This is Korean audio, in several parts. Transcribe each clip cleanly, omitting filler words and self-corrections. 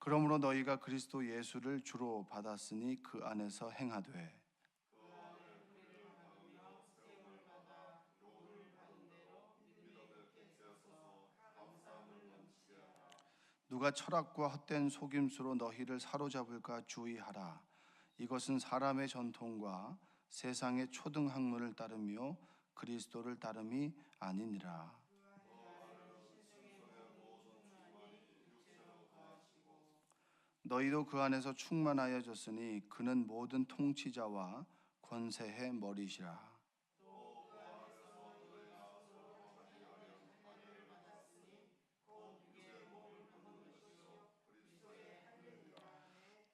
그러므로 너희가 그리스도 예수를 주로 받았으니 그 안에서 행하되 누가 철학과 헛된 속임수로 너희를 사로잡을까 주의하라. 이것은 사람의 전통과 세상의 초등 학문을 따르며 그리스도를 따름이 아니니라. 너희도 그 안에서 충만하여졌으니 그는 모든 통치자와 권세의 머리시라.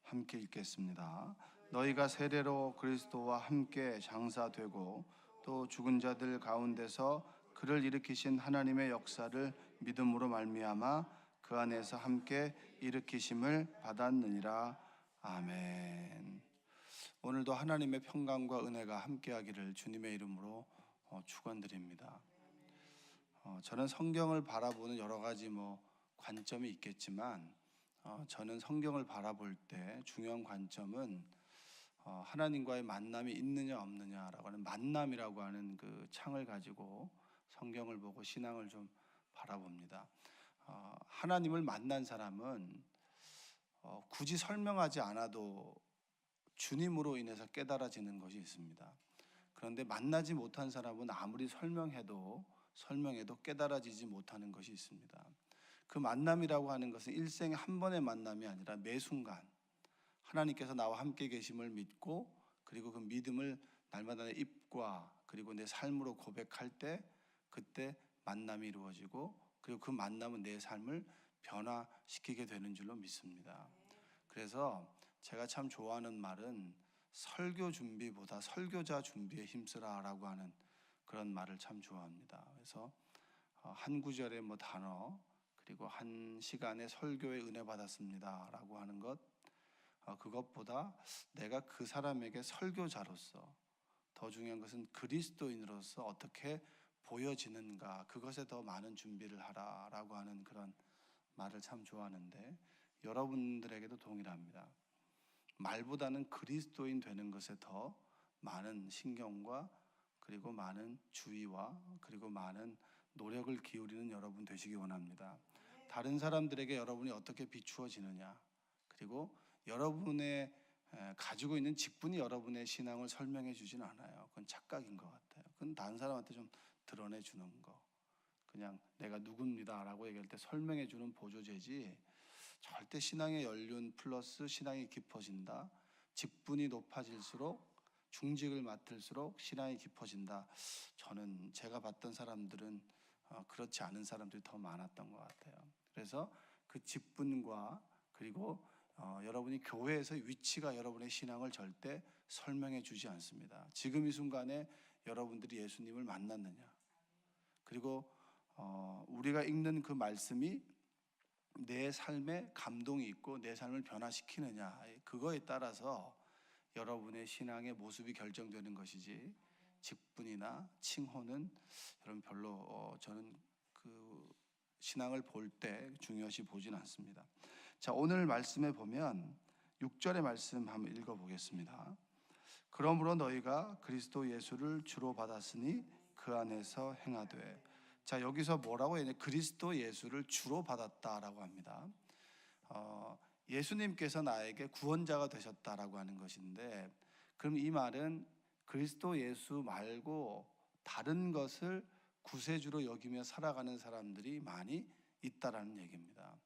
함께 읽겠습니다. 너희가 세례로 그리스도와 함께 장사되고 또 죽은 자들 가운데서 그를 일으키신 하나님의 역사를 믿음으로 말미암아 그 안에서 함께 일으키심을 받았느니라. 아멘. 오늘도 하나님의 평강과 은혜가 함께하기를 주님의 이름으로 축원드립니다. 저는 성경을 바라보는 여러 가지 관점이 있겠지만 저는 성경을 바라볼 때 중요한 관점은 하나님과의 만남이 있느냐 없느냐라고 하는 만남이라고 하는 그 창을 가지고 성경을 보고 신앙을 좀 바라봅니다. 하나님을 만난 사람은 굳이 설명하지 않아도 주님으로 인해서 깨달아지는 것이 있습니다. 그런데 만나지 못한 사람은 아무리 설명해도 깨달아지지 못하는 것이 있습니다. 그 만남이라고 하는 것은 일생에 한 번의 만남이 아니라 매 순간 하나님께서 나와 함께 계심을 믿고 그리고 그 믿음을 날마다 내 입과 그리고 내 삶으로 고백할 때 그때 만남이 이루어지고 그리고 그 만남은 내 삶을 변화시키게 되는 줄로 믿습니다. 그래서 제가 참 좋아하는 말은 설교 준비보다 설교자 준비에 힘쓰라라고 하는 그런 말을 참 좋아합니다. 그래서 한 구절의 단어 그리고 한 시간에 설교에 은혜 받았습니다 라고 하는 것, 그것보다 내가 그 사람에게 설교자로서 더 중요한 것은 그리스도인으로서 어떻게 보여지는가, 그것에 더 많은 준비를 하라라고 하는 그런 말을 참 좋아하는데 여러분들에게도 동일합니다. 말보다는 그리스도인 되는 것에 더 많은 신경과 그리고 많은 주의와 그리고 많은 노력을 기울이는 여러분 되시기 원합니다. 다른 사람들에게 여러분이 어떻게 비추어지느냐, 그리고 여러분의 가지고 있는 직분이 여러분의 신앙을 설명해 주진 않아요. 그건 착각인 것 같아요. 그건 다른 사람한테 좀 드러내 주는 거, 그냥 내가 누굽니다 라고 얘기할 때 설명해 주는 보조제지 절대 신앙의 연륜 플러스 신앙이 깊어진다, 직분이 높아질수록 중직을 맡을수록 신앙이 깊어진다. 저는 제가 봤던 사람들은 그렇지 않은 사람들이 더 많았던 것 같아요. 그래서 그 직분과 그리고 여러분이 교회에서의 위치가 여러분의 신앙을 절대 설명해 주지 않습니다. 지금 이 순간에 여러분들이 예수님을 만났느냐, 그리고 우리가 읽는 그 말씀이 내 삶에 감동이 있고 내 삶을 변화시키느냐, 그거에 따라서 여러분의 신앙의 모습이 결정되는 것이지 직분이나 칭호는 여러분 별로 저는 그 신앙을 볼 때 중요시 보진 않습니다. 자, 오늘 말씀에 보면 6절의 말씀 한번 읽어보겠습니다. 그러므로 너희가 그리스도 예수를 주로 받았으니 그 안에서 행하되. 자, 여기서 뭐라고 해야 되냐, 그리스도 예수를 주로 받았다라고 합니다. 예수님께서 나에게 구원자가 되셨다라고 하는 것인데, 그럼 이 말은 그리스도 예수 말고 다른 것을 구세주로 여기며 살아가는 사람들이 많이 있다라는 얘기입니다.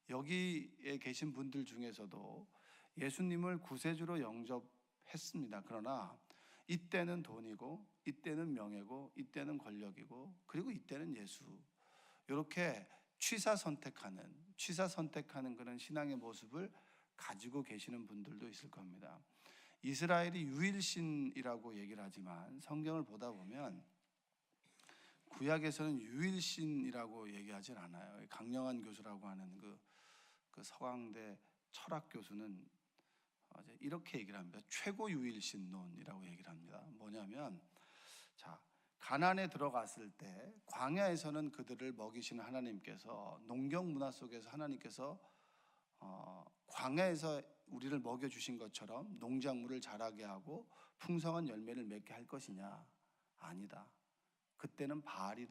여기에 계신 분들 중에서도 예수님을 구세주로 영접했습니다. 그러나 이때는 돈이고 이때는 명예고 이때는 권력이고 그리고 이때는 예수, 이렇게 취사 선택하는 그런 신앙의 모습을 가지고 계시는 분들도 있을 겁니다. 이스라엘이 유일신이라고 얘기를 하지만 성경을 보다 보면 구약에서는 유일신이라고 얘기하진 않아요. 강영한 교수라고 하는 그 서강대 철학 교수는 이렇게 얘기를 합니다. 최고 유일신론이라고 얘기를 합니다. 뭐냐면, 자, 가나안에 들어갔을 때 광야에서는 그들을 먹이시는 하나님께서 농경 문화 속에서 하나님께서 광야에서 우리를 먹여주신 것처럼 농작물을 자라게 하고 풍성한 열매를 맺게 할 것이냐? 아니다. 그때는 바알이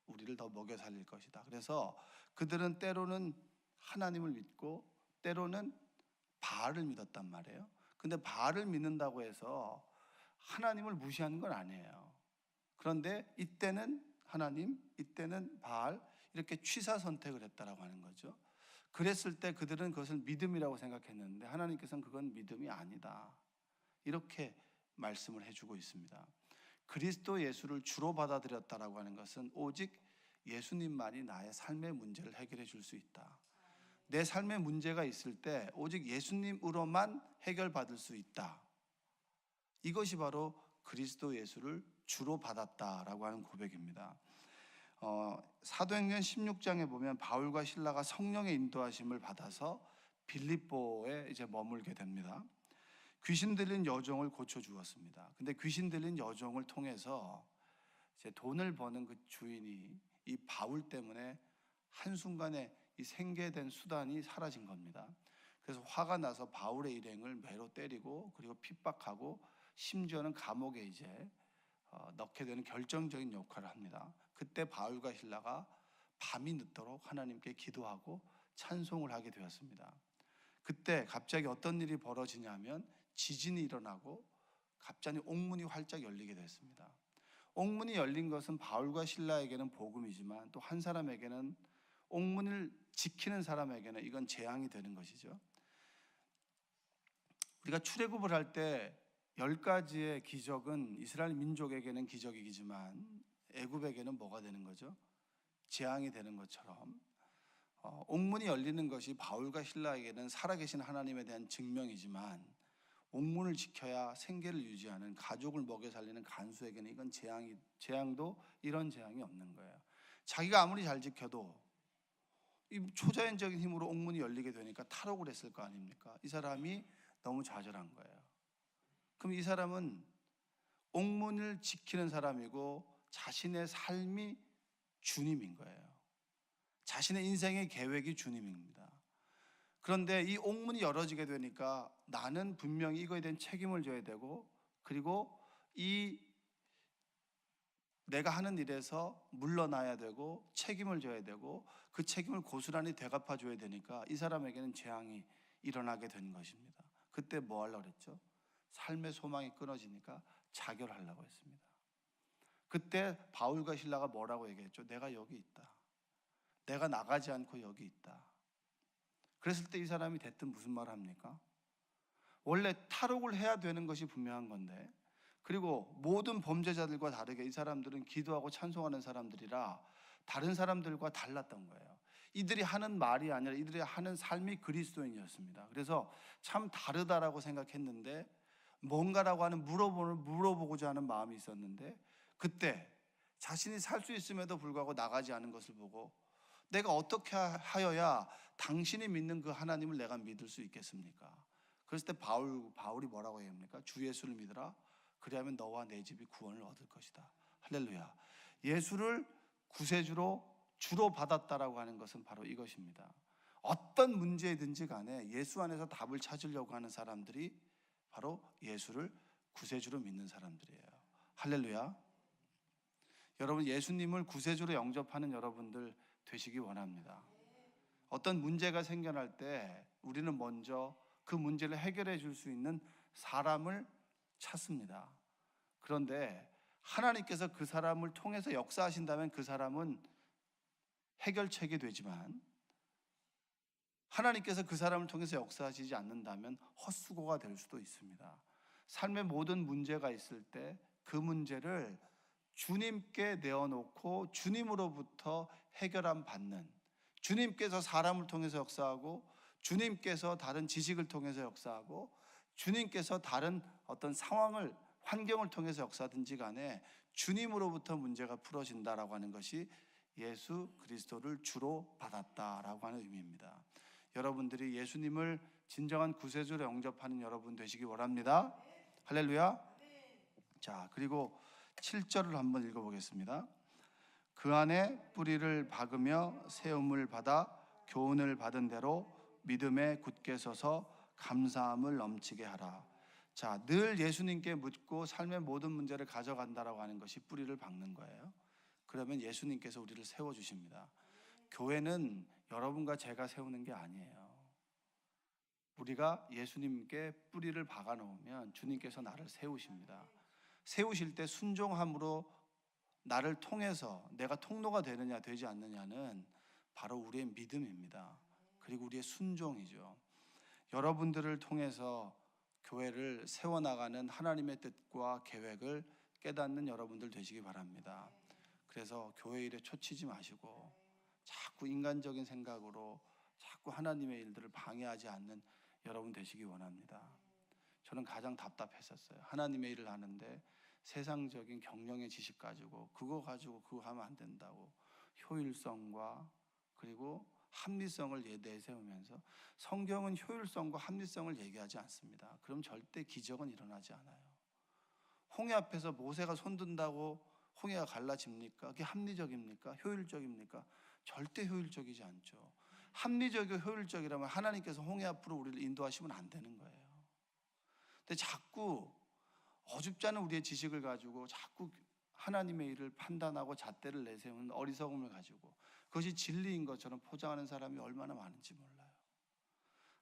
우리를 더 먹여 살릴 것이다. 그래서 그들은 때로는 하나님을 믿고 때로는 바알을 믿었단 말이에요. 근데 바알을 믿는다고 해서 하나님을 무시하는 건 아니에요. 그런데 이때는 하나님, 이때는 바알, 이렇게 취사 선택을 했다라고 하는 거죠. 그랬을 때 그들은 그것을 믿음이라고 생각했는데 하나님께서는 그건 믿음이 아니다, 이렇게 말씀을 해주고 있습니다. 그리스도 예수를 주로 받아들였다라고 하는 것은 오직 예수님만이 나의 삶의 문제를 해결해 줄 수 있다. 내 삶의 문제가 있을 때 오직 예수님으로만 해결받을 수 있다. 이것이 바로 그리스도 예수를 주로 받았다라고 하는 고백입니다. 사도행전 16장에 보면 바울과 실라가 성령의 인도하심을 받아서 빌립보에 이제 머물게 됩니다. 귀신 들린 여종을 고쳐 주었습니다. 근데 귀신 들린 여종을 통해서 이제 돈을 버는 그 주인이 이 바울 때문에 한순간에 이 생계된 수단이 사라진 겁니다. 그래서 화가 나서 바울의 일행을 매로 때리고 그리고 핍박하고 심지어는 감옥에 이제 넣게 되는 결정적인 역할을 합니다. 그때 바울과 실라가 밤이 늦도록 하나님께 기도하고 찬송을 하게 되었습니다. 그때 갑자기 어떤 일이 벌어지냐면 지진이 일어나고 갑자기 옥문이 활짝 열리게 됐습니다. 옥문이 열린 것은 바울과 실라에게는 복음이지만 또 한 사람에게는, 옥문을 지키는 사람에게는 이건 재앙이 되는 것이죠. 우리가 출애굽을 할 때 10가지의 기적은 이스라엘 민족에게는 기적이지만 애굽에게는 뭐가 되는 거죠? 재앙이 되는 것처럼 옥문이 열리는 것이 바울과 실라에게는 살아계신 하나님에 대한 증명이지만 옥문을 지켜야 생계를 유지하는, 가족을 먹여 살리는 간수에게는 이건 재앙도 이런 재앙이 없는 거예요. 자기가 아무리 잘 지켜도 이 초자연적인 힘으로 옥문이 열리게 되니까 탈옥을 했을 거 아닙니까? 이 사람이 너무 좌절한 거예요. 그럼 이 사람은 옥문을 지키는 사람이고 자신의 삶이 주님인 거예요. 자신의 인생의 계획이 주님입니다. 그런데 이 옥문이 열어지게 되니까 나는 분명히 이거에 대한 책임을 져야 되고, 그리고 이 내가 하는 일에서 물러나야 되고 책임을 져야 되고 그 책임을 고스란히 되갚아 줘야 되니까 이 사람에게는 재앙이 일어나게 된 것입니다. 그때 뭐 하려고 그랬죠? 삶의 소망이 끊어지니까 자결하려고 했습니다. 그때 바울과 실라가 뭐라고 얘기했죠? 내가 여기 있다. 내가 나가지 않고 여기 있다. 그랬을 때 이 사람이 대뜸 무슨 말을 합니까? 원래 탈옥을 해야 되는 것이 분명한 건데, 그리고 모든 범죄자들과 다르게 이 사람들은 기도하고 찬송하는 사람들이라 다른 사람들과 달랐던 거예요. 이들이 하는 말이 아니라 이들이 하는 삶이 그리스도인이었습니다. 그래서 참 다르다라고 생각했는데 뭔가라고 하는 물어보고자 하는 마음이 있었는데, 그때 자신이 살 수 있음에도 불구하고 나가지 않은 것을 보고 내가 어떻게 하여야 당신이 믿는 그 하나님을 내가 믿을 수 있겠습니까? 그랬을 때 바울이 뭐라고 얘기합니까? 주 예수를 믿으라. 그리하면 너와 내 집이 구원을 얻을 것이다. 할렐루야. 예수를 주로 받았다라고 하는 것은 바로 이것입니다. 어떤 문제든지 간에 예수 안에서 답을 찾으려고 하는 사람들이 바로 예수를 구세주로 믿는 사람들이에요. 할렐루야. 여러분, 예수님을 구세주로 영접하는 여러분들 되시기 원합니다. 어떤 문제가 생겨날 때 우리는 먼저 그 문제를 해결해 줄 수 있는 사람을 찾습니다. 그런데 하나님께서 그 사람을 통해서 역사하신다면 그 사람은 해결책이 되지만, 하나님께서 그 사람을 통해서 역사하시지 않는다면 헛수고가 될 수도 있습니다. 삶의 모든 문제가 있을 때 그 문제를 주님께 내어놓고 주님으로부터 해결함 받는, 주님께서 사람을 통해서 역사하고 주님께서 다른 지식을 통해서 역사하고 주님께서 다른 어떤 상황을, 환경을 통해서 역사든지 간에 주님으로부터 문제가 풀어진다라고 하는 것이 예수 그리스도를 주로 받았다라고 하는 의미입니다. 여러분들이 예수님을 진정한 구세주로 영접하는 여러분 되시기 원합니다. 할렐루야. 자, 그리고 7절을 한번 읽어보겠습니다. 그 안에 뿌리를 박으며 세움을 받아 교훈을 받은 대로 믿음에 굳게 서서 감사함을 넘치게 하라. 자, 늘 예수님께 묻고 삶의 모든 문제를 가져간다라고 하는 것이 뿌리를 박는 거예요. 그러면 예수님께서 우리를 세워주십니다. 교회는 여러분과 제가 세우는 게 아니에요. 우리가 예수님께 뿌리를 박아 놓으면 주님께서 나를 세우십니다. 세우실 때 순종함으로 나를 통해서 내가 통로가 되느냐 되지 않느냐는 바로 우리의 믿음입니다. 그리고 우리의 순종이죠. 여러분들을 통해서 교회를 세워나가는 하나님의 뜻과 계획을 깨닫는 여러분들 되시기 바랍니다. 그래서 교회 일에 초치지 마시고 자꾸 인간적인 생각으로 자꾸 하나님의 일들을 방해하지 않는 여러분 되시기 원합니다. 저는 가장 답답했었어요. 하나님의 일을 하는데 세상적인 경영의 지식 가지고 그거 하면 안 된다고 효율성과 그리고 합리성을 내세우면서, 성경은 효율성과 합리성을 얘기하지 않습니다. 그럼 절대 기적은 일어나지 않아요. 홍해 앞에서 모세가 손든다고 홍해가 갈라집니까? 그게 합리적입니까? 효율적입니까? 절대 효율적이지 않죠. 합리적이고 효율적이라면 하나님께서 홍해 앞으로 우리를 인도하시면 안 되는 거예요. 근데 자꾸 어줍지 않은 우리의 지식을 가지고 자꾸 하나님의 일을 판단하고 잣대를 내세우는 어리석음을 가지고 그것이 진리인 것처럼 포장하는 사람이 얼마나 많은지 몰라요.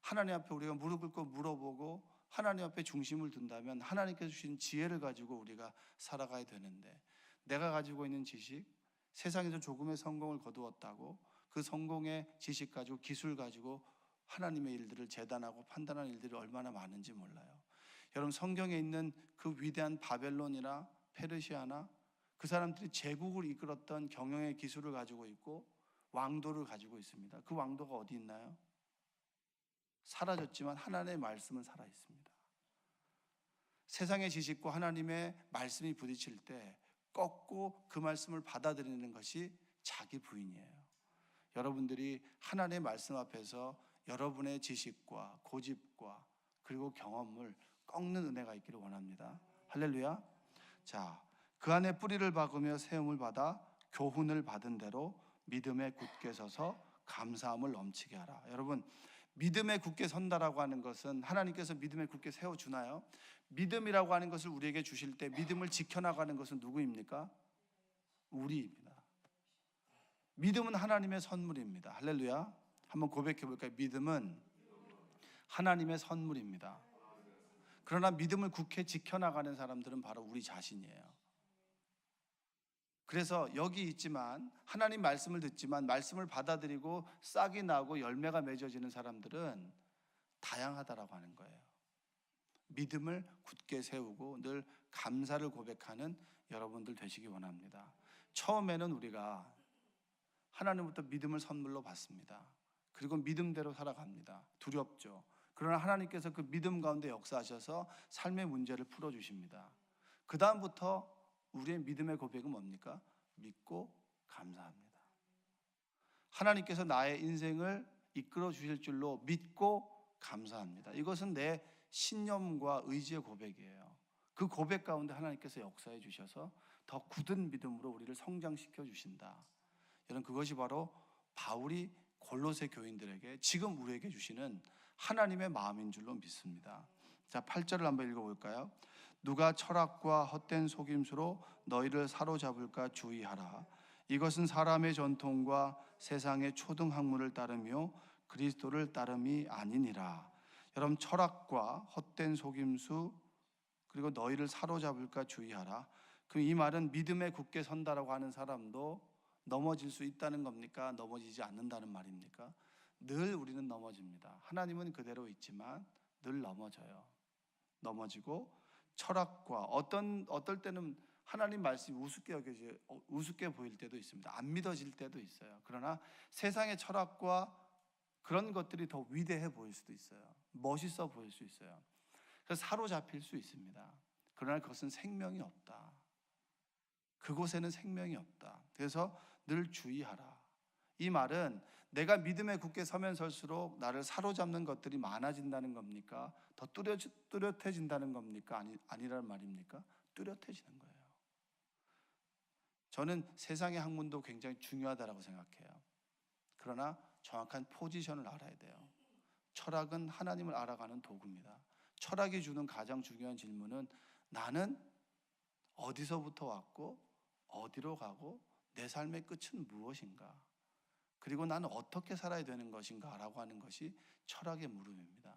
하나님 앞에 우리가 무릎 꿇고 물어보고 하나님 앞에 중심을 둔다면 하나님께서 주신 지혜를 가지고 우리가 살아가야 되는데, 내가 가지고 있는 지식, 세상에서 조금의 성공을 거두었다고 그 성공의 지식 가지고 기술 가지고 하나님의 일들을 재단하고 판단하는 일들이 얼마나 많은지 몰라요. 여러분, 성경에 있는 그 위대한 바벨론이나 페르시아나 그 사람들이 제국을 이끌었던 경영의 기술을 가지고 있고 왕도를 가지고 있습니다. 그 왕도가 어디 있나요? 사라졌지만 하나님의 말씀은 살아 있습니다. 세상의 지식과 하나님의 말씀이 부딪힐 때 꺾고 그 말씀을 받아들이는 것이 자기 부인이에요. 여러분들이 하나님의 말씀 앞에서 여러분의 지식과 고집과 그리고 경험을 꺾는 은혜가 있기를 원합니다. 할렐루야. 자, 그 안에 뿌리를 박으며 세움을 받아 교훈을 받은 대로 믿음에 굳게 서서 감사함을 넘치게 하라. 여러분, 믿음에 굳게 선다라고 하는 것은 하나님께서 믿음에 굳게 세워주나요? 믿음이라고 하는 것을 우리에게 주실 때 믿음을 지켜나가는 것은 누구입니까? 우리입니다. 믿음은 하나님의 선물입니다. 할렐루야. 한번 고백해 볼까요? 믿음은 하나님의 선물입니다. 그러나 믿음을 굳게 지켜나가는 사람들은 바로 우리 자신이에요. 그래서 여기 있지만 하나님 말씀을 듣지만 말씀을 받아들이고 싹이 나고 열매가 맺어지는 사람들은 다양하다라고 하는 거예요. 믿음을 굳게 세우고 늘 감사를 고백하는 여러분들 되시기 원합니다. 처음에는 우리가 하나님부터 믿음을 선물로 받습니다. 그리고 믿음대로 살아갑니다. 두렵죠. 그러나 하나님께서 그 믿음 가운데 역사하셔서 삶의 문제를 풀어주십니다. 그 다음부터 우리의 믿음의 고백은 뭡니까? 믿고 감사합니다. 하나님께서 나의 인생을 이끌어 주실 줄로 믿고 감사합니다. 이것은 내 신념과 의지의 고백이에요. 그 고백 가운데 하나님께서 역사해 주셔서 더 굳은 믿음으로 우리를 성장시켜 주신다. 여러분, 그것이 바로 바울이 골로새 교인들에게 지금 우리에게 주시는 하나님의 마음인 줄로 믿습니다. 자, 8절을 한번 읽어볼까요? 누가 철학과 헛된 속임수로 너희를 사로잡을까 주의하라. 이것은 사람의 전통과 세상의 초등학문을 따르며 그리스도를 따름이 아니니라. 여러분, 철학과 헛된 속임수 그리고 너희를 사로잡을까 주의하라. 그럼 이 말은 믿음에 굳게 선다라고 하는 사람도 넘어질 수 있다는 겁니까? 넘어지지 않는다는 말입니까? 늘 우리는 넘어집니다. 하나님은 그대로 있지만 늘 넘어지고 철학과 어떨 때는 하나님 말씀이 우습게 보일 때도 있습니다. 안 믿어질 때도 있어요. 그러나 세상의 철학과 그런 것들이 더 위대해 보일 수도 있어요. 멋있어 보일 수 있어요. 그래서 사로잡힐 수 있습니다. 그러나 그것은 생명이 없다. 그곳에는 생명이 없다. 그래서 늘 주의하라. 이 말은 내가 믿음에 굳게 서면 설수록 나를 사로잡는 것들이 많아진다는 겁니까? 더 뚜렷해진다는 겁니까? 아니라는 말입니까? 뚜렷해지는 거예요. 저는 세상의 학문도 굉장히 중요하다고 생각해요. 그러나 정확한 포지션을 알아야 돼요. 철학은 하나님을 알아가는 도구입니다. 철학이 주는 가장 중요한 질문은 나는 어디서부터 왔고 어디로 가고 내 삶의 끝은 무엇인가, 그리고 나는 어떻게 살아야 되는 것인가 라고 하는 것이 철학의 물음입니다.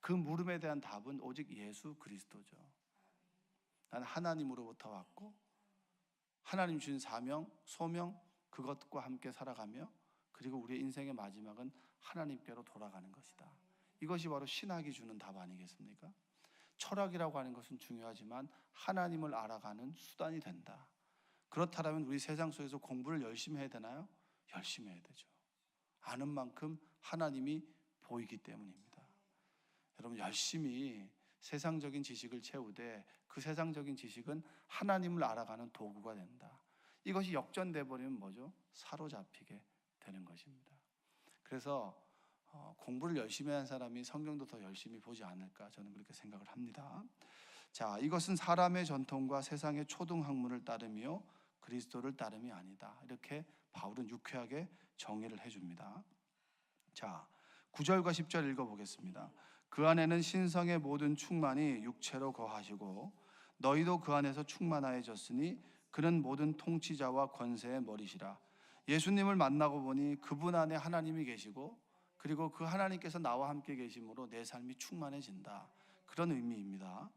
그 물음에 대한 답은 오직 예수 그리스도죠. 나는 하나님으로부터 왔고 하나님 주신 사명, 소명, 그것과 함께 살아가며 그리고 우리의 인생의 마지막은 하나님께로 돌아가는 것이다. 이것이 바로 신학이 주는 답 아니겠습니까? 철학이라고 하는 것은 중요하지만 하나님을 알아가는 수단이 된다. 그렇다면 우리 세상 속에서 공부를 열심히 해야 되나요? 열심히 해야 되죠. 아는 만큼 하나님이 보이기 때문입니다. 여러분, 열심히 세상적인 지식을 채우되 그 세상적인 지식은 하나님을 알아가는 도구가 된다. 이것이 역전돼 버리면 뭐죠? 사로잡히게 되는 것입니다. 그래서 공부를 열심히 한 사람이 성경도 더 열심히 보지 않을까, 저는 그렇게 생각을 합니다. 자, 이것은 사람의 전통과 세상의 초등학문을 따르며 그리스도를 따름이 아니다. 이렇게 바울은 유쾌하게 정의를 해줍니다. 자, 9절과 10절 읽어보겠습니다. 그 안에는 신성의 모든 충만이 육체로 거하시고 너희도 그 안에서 충만하여졌으니 그는 모든 통치자와 권세의 머리시라. 예수님을 만나고 보니 그분 안에 하나님이 계시고 그리고 그 하나님께서 나와 함께 계심으로 내 삶이 충만해진다. 그런 의미입니다.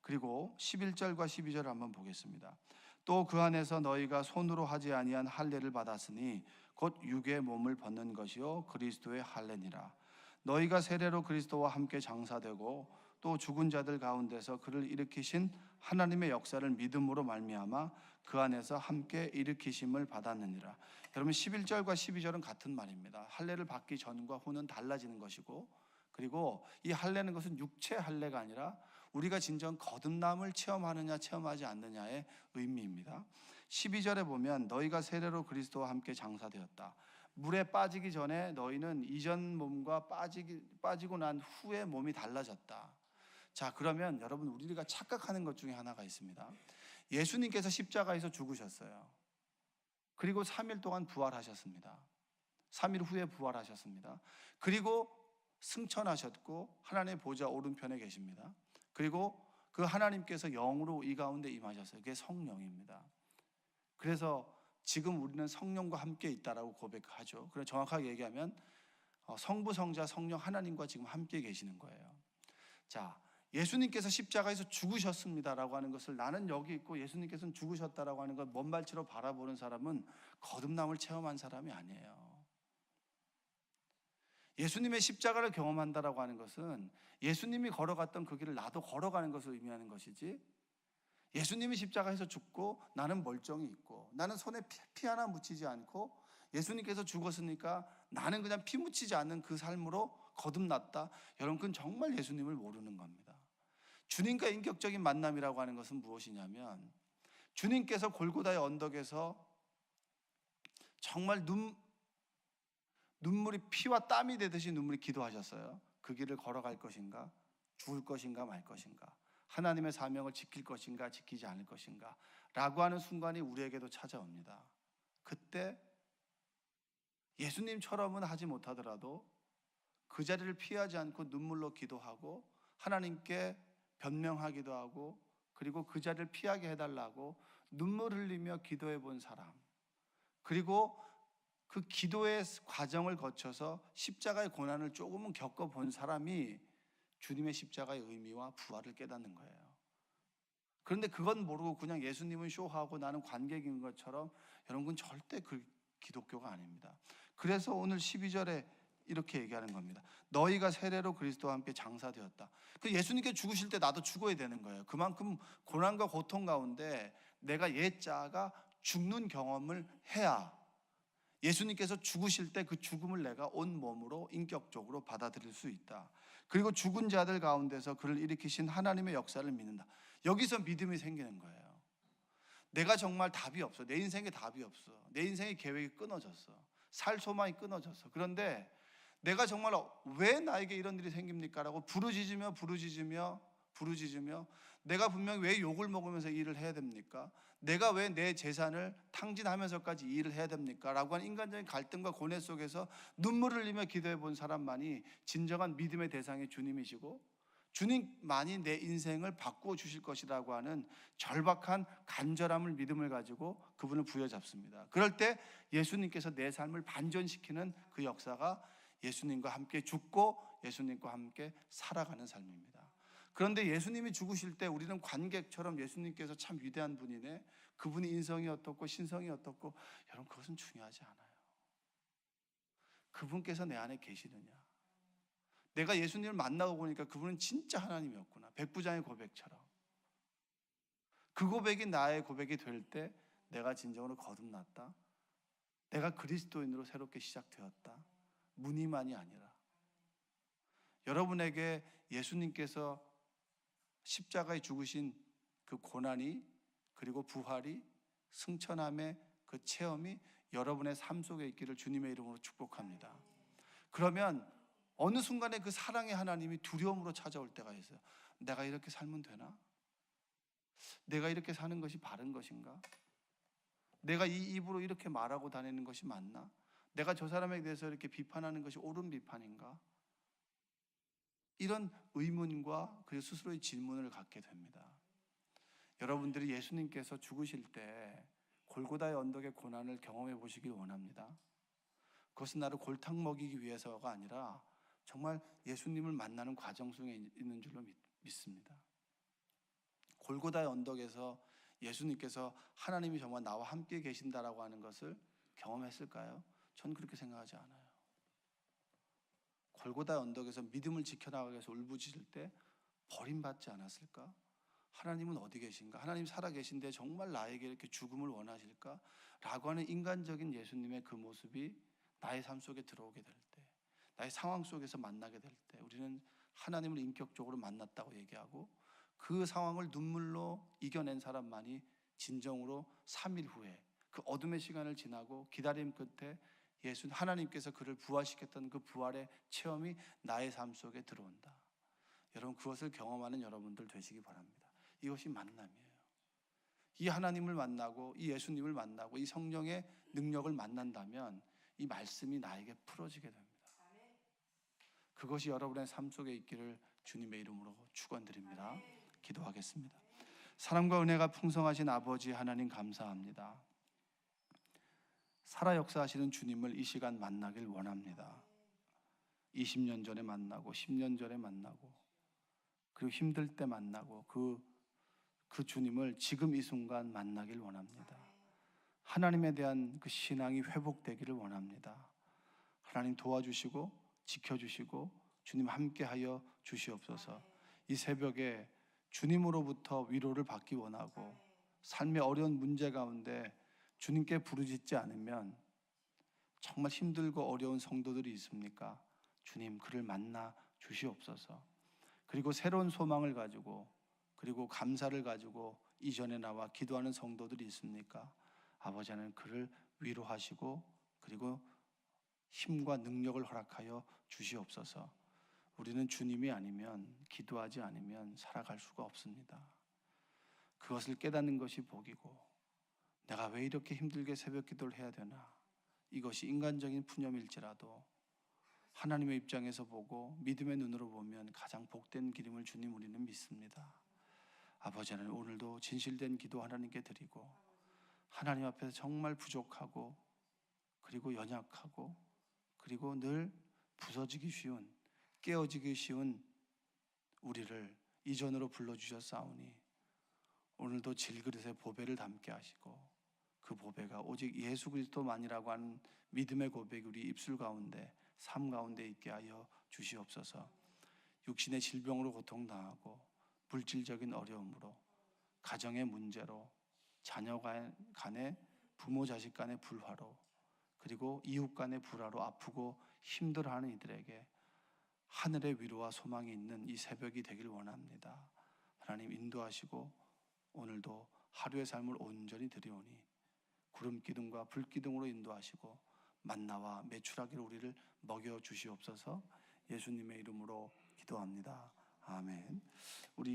그리고 11절과 12절을 한번 보겠습니다. 또 그 안에서 너희가 손으로 하지 아니한 할례를 받았으니 곧 육의 몸을 벗는 것이요 그리스도의 할례니라. 너희가 세례로 그리스도와 함께 장사되고 또 죽은 자들 가운데서 그를 일으키신 하나님의 역사를 믿음으로 말미암아 그 안에서 함께 일으키심을 받았느니라. 여러분, 11절과 12절은 같은 말입니다. 할례를 받기 전과 후는 달라지는 것이고, 그리고 이 할례는 것은 육체 할례가 아니라 우리가 진정 거듭남을 체험하느냐 체험하지 않느냐의 의미입니다. 12절에 보면 너희가 세례로 그리스도와 함께 장사되었다. 물에 빠지기 전에 너희는 이전 몸과 빠지고 난 후에 몸이 달라졌다. 자, 그러면 여러분, 우리가 착각하는 것 중에 하나가 있습니다. 예수님께서 십자가에서 죽으셨어요. 그리고 3일 동안 부활하셨습니다. 3일 후에 부활하셨습니다. 그리고 승천하셨고 하나님의 보좌 오른편에 계십니다. 그리고 그 하나님께서 영으로 이 가운데 임하셨어요. 그게 성령입니다. 그래서 지금 우리는 성령과 함께 있다라고 고백하죠. 그래서 정확하게 얘기하면 성부, 성자, 성령 하나님과 지금 함께 계시는 거예요. 자, 예수님께서 십자가에서 죽으셨습니다라고 하는 것을 나는 여기 있고 예수님께서는 죽으셨다라고 하는 걸 먼발치로 바라보는 사람은 거듭남을 체험한 사람이 아니에요. 예수님의 십자가를 경험한다라고 하는 것은 예수님이 걸어갔던 그 길을 나도 걸어가는 것을 의미하는 것이지, 예수님이 십자가에서 죽고 나는 멀쩡히 있고 나는 손에 피 하나 묻히지 않고 예수님께서 죽었으니까 나는 그냥 피 묻히지 않는 그 삶으로 거듭났다. 여러분, 그건 정말 예수님을 모르는 겁니다. 주님과 인격적인 만남이라고 하는 것은 무엇이냐면, 주님께서 골고다의 언덕에서 정말 눈물이 피와 땀이 되듯이 눈물이 기도하셨어요. 그 길을 걸어갈 것인가, 죽을 것인가 말 것인가, 하나님의 사명을 지킬 것인가 지키지 않을 것인가 라고 하는 순간이 우리에게도 찾아옵니다. 그때 예수님처럼은 하지 못하더라도 그 자리를 피하지 않고 눈물로 기도하고 하나님께 변명하기도 하고, 그리고 그 자리를 피하게 해달라고 눈물 흘리며 기도해 본 사람, 그리고 그 기도의 과정을 거쳐서 십자가의 고난을 조금은 겪어본 사람이 주님의 십자가의 의미와 부활을 깨닫는 거예요. 그런데 그건 모르고 그냥 예수님은 쇼하고 나는 관객인 것처럼, 여러분, 절대 그 기독교가 아닙니다. 그래서 오늘 12절에 이렇게 얘기하는 겁니다. 너희가 세례로 그리스도와 함께 장사되었다. 그 예수님께 죽으실 때 나도 죽어야 되는 거예요. 그만큼 고난과 고통 가운데 내가 옛자가 죽는 경험을 해야 예수님께서 죽으실 때 그 죽음을 내가 온 몸으로 인격적으로 받아들일 수 있다. 그리고 죽은 자들 가운데서 그를 일으키신 하나님의 역사를 믿는다. 여기서 믿음이 생기는 거예요. 내가 정말 답이 없어. 내 인생에 답이 없어. 내 인생의 계획이 끊어졌어. 살 소망이 끊어졌어. 그런데 내가 정말 왜 나에게 이런 일이 생깁니까? 라고 부르짖으며 내가 분명히 왜 욕을 먹으면서 일을 해야 됩니까? 내가 왜 내 재산을 탕진하면서까지 일을 해야 됩니까? 라고 하는 인간적인 갈등과 고뇌 속에서 눈물을 흘리며 기도해 본 사람만이 진정한 믿음의 대상이 주님이시고, 주님만이 내 인생을 바꾸어 주실 것이라고 하는 절박한 간절함을, 믿음을 가지고 그분을 부여잡습니다. 그럴 때 예수님께서 내 삶을 반전시키는 그 역사가 예수님과 함께 죽고 예수님과 함께 살아가는 삶입니다. 그런데 예수님이 죽으실 때 우리는 관객처럼 예수님께서 참 위대한 분이네, 그분이 인성이 어떻고 신성이 어떻고, 여러분 그것은 중요하지 않아요. 그분께서 내 안에 계시느냐, 내가 예수님을 만나고 보니까 그분은 진짜 하나님이었구나, 백부장의 고백처럼. 그 고백이 나의 고백이 될 때 내가 진정으로 거듭났다, 내가 그리스도인으로 새롭게 시작되었다, 무늬만이 아니라. 여러분에게 예수님께서 십자가에 죽으신 그 고난이, 그리고 부활이, 승천함의 그 체험이 여러분의 삶 속에 있기를 주님의 이름으로 축복합니다. 그러면 어느 순간에 그 사랑의 하나님이 두려움으로 찾아올 때가 있어요. 내가 이렇게 살면 되나? 내가 이렇게 사는 것이 바른 것인가? 내가 이 입으로 이렇게 말하고 다니는 것이 맞나? 내가 저 사람에 대해서 이렇게 비판하는 것이 옳은 비판인가? 이런 의문과 그 스스로의 질문을 갖게 됩니다. 여러분들이 예수님께서 죽으실 때 골고다의 언덕의 고난을 경험해 보시길 원합니다. 그것은 나를 골탕 먹이기 위해서가 아니라 정말 예수님을 만나는 과정 속에 있는 줄로 믿습니다. 골고다의 언덕에서 예수님께서 하나님이 정말 나와 함께 계신다라고 하는 것을 경험했을까요? 저는 그렇게 생각하지 않아요. 골고다 언덕에서 믿음을 지켜나가기 위해서 울부짖을 때 버림받지 않았을까? 하나님은 어디 계신가? 하나님 살아계신데 정말 나에게 이렇게 죽음을 원하실까? 라고 하는 인간적인 예수님의 그 모습이 나의 삶 속에 들어오게 될 때, 나의 상황 속에서 만나게 될 때, 우리는 하나님을 인격적으로 만났다고 얘기하고, 그 상황을 눈물로 이겨낸 사람만이 진정으로 3일 후에 그 어둠의 시간을 지나고 기다림 끝에 하나님께서 그를 부활시켰던 그 부활의 체험이 나의 삶 속에 들어온다. 여러분, 그것을 경험하는 여러분들 되시기 바랍니다. 이것이 만남이에요. 이 하나님을 만나고 이 예수님을 만나고 이 성령의 능력을 만난다면 이 말씀이 나에게 풀어지게 됩니다. 그것이 여러분의 삶 속에 있기를 주님의 이름으로 축원드립니다. 기도하겠습니다. 사랑과 은혜가 풍성하신 아버지 하나님, 감사합니다. 살아 역사하시는 주님을 이 시간 만나길 원합니다. 20년 전에 만나고 10년 전에 만나고, 그리고 힘들 때 만나고, 그 주님을 지금 이 순간 만나길 원합니다. 하나님에 대한 그 신앙이 회복되기를 원합니다. 하나님 도와주시고 지켜주시고 주님 함께하여 주시옵소서. 이 새벽에 주님으로부터 위로를 받기 원하고, 삶의 어려운 문제 가운데 주님께 부르짖지 않으면 정말 힘들고 어려운 성도들이 있습니까? 주님, 그를 만나 주시옵소서. 그리고 새로운 소망을 가지고, 그리고 감사를 가지고 이전에 나와 기도하는 성도들이 있습니까? 아버지 하나님, 그를 위로하시고 그리고 힘과 능력을 허락하여 주시옵소서. 우리는 주님이 아니면, 기도하지 않으면 살아갈 수가 없습니다. 그것을 깨닫는 것이 복이고, 내가 왜 이렇게 힘들게 새벽 기도를 해야 되나, 이것이 인간적인 푸념일지라도 하나님의 입장에서 보고 믿음의 눈으로 보면 가장 복된 길임을 주님 우리는 믿습니다. 아버지 하나님, 오늘도 진실된 기도 하나님께 드리고, 하나님 앞에서 정말 부족하고 그리고 연약하고 그리고 늘 부서지기 쉬운, 깨어지기 쉬운 우리를 이전으로 불러주셨사오니, 오늘도 질그릇에 보배를 담게 하시고, 그 보배가 오직 예수 그리스도만이라고 하는 믿음의 고백이 우리 입술 가운데, 삶 가운데 있게 하여 주시옵소서. 육신의 질병으로 고통당하고, 물질적인 어려움으로, 가정의 문제로, 자녀 간의, 부모 자식 간의 불화로, 그리고 이웃 간의 불화로 아프고 힘들어하는 이들에게 하늘의 위로와 소망이 있는 이 새벽이 되길 원합니다. 하나님 인도하시고, 오늘도 하루의 삶을 온전히 드리오니 구름 기둥과 불 기둥으로 인도하시고 만나와 메추라기로 우리를 먹여 주시옵소서. 예수님의 이름으로 기도합니다. 아멘. 우리